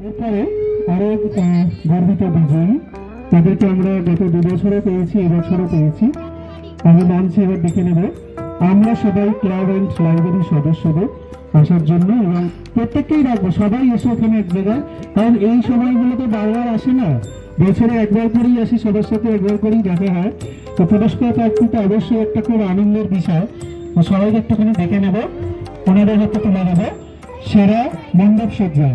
এরপরে আরো গর্বিত বিজয়ী, তাদেরকে আমরা গত 2 বছরও পেয়েছি, এবছরও পেয়েছি। আমি মঞ্চে এবার ডেকে নেব আমরা সবাই ক্লাব অ্যান্ড লাইব্রেরি সদস্যদের আসার জন্য, এবং প্রত্যেককেই রাখবো, সবাই এসে ওখানে এক জায়গায়, কারণ এই সময়গুলোতে বারবার আসে না, বছরে একবার করেই আসি, সবার সাথে একবার করেই দেখা হয়। তো পুরস্কার প্রাপ্তিটা অবশ্যই একটা খুব আনন্দের বিষয়। তো সবাইকে একটুখানি ডেকে নেব, ওনাদের হাতে তুলে দেব সেরা মণ্ডপ সজ্জা,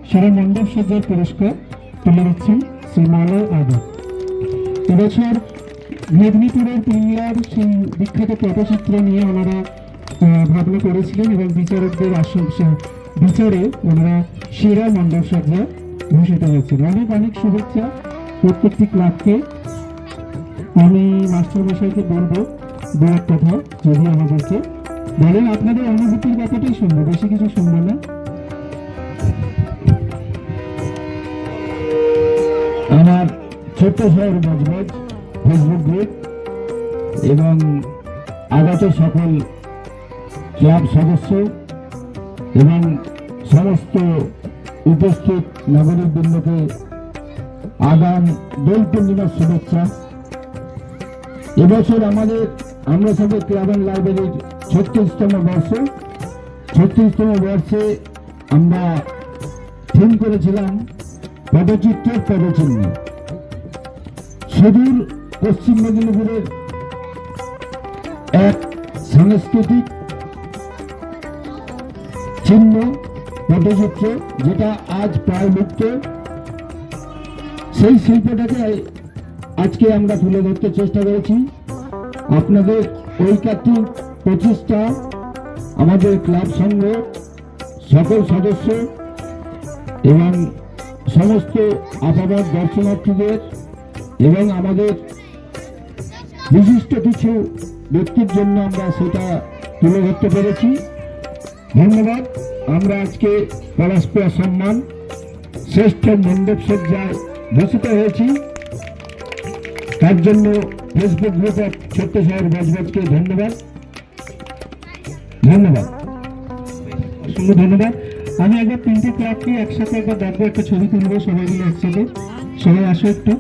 সেরা মণ্ডপ সজ্জার পুরস্কার তুলে দিচ্ছেন শ্রী মালয় আদর। এবছর মেদিনীপুরের পুরুলিয়ার সেই বিখ্যাত পটচিত্র নিয়ে ওনারা ভাবনা করেছিলেন, এবং বিচারকদের বিচারে ওনারা সেরা মণ্ডপ সজ্জা ঘোষিত হয়েছিল। অনেক অনেক শুভেচ্ছা প্রত্যেকটি ক্লাবকে। আমি মাস্টার মশাইকে বলবো দু এক কথা যদি আমাদেরকে বলেন, আপনাদের অনুভূতির কথাটাই শুনবো, বেশি কিছু শুনবো না। আমার ছোট্ট শহর বজবজ ফেসবুক গ্রুপ এবং আগত সকল ক্লাব সদস্য এবং সমস্ত উপস্থিত নাগরিকবৃন্দকে আগাম দোল পূর্ণিমার শুভেচ্ছা। এবছর আমরা সবাই ক্লাব অ্যান্ড লাইব্রেরির 36তম বর্ষে আমরা থিম করেছিলাম পটচিত্রের পদচিহ্ন। সুদূর পশ্চিম মেদিনীপুরের এক সাংস্কৃতিক চিহ্ন পটচিত্র, যেটা আজ প্রায় লুপ্ত, সেই শিল্পটাকে আজকে আমরা তুলে ধরতে চেষ্টা করেছি। আপনাদের ঐকান্তিক প্রচেষ্টা, আমাদের ক্লাব সংঘ সকল সদস্য এবং সমস্ত আপামর দর্শনার্থীদের এবং আমাদের বিশিষ্ট কিছু ব্যক্তির জন্য আমরা সেটা তুলে ধরতে পেরেছি। ধন্যবাদ। আমরা আজকে পলাশপুরা সম্মান শ্রেষ্ঠ মণ্ডপ সজ্জায় ভূষিত হয়েছি, তার জন্য ফেসবুক গ্রুপ অফ ছোট্ট শহর বজবজকে ধন্যবাদ। অসংখ্য ধন্যবাদ। আমি একবার 3টে ক্লাবকে একসাথে একবার দেখবো, একটা ছবি তুলবো সবাই মিলে একসাথে। সবাই আসো একটু।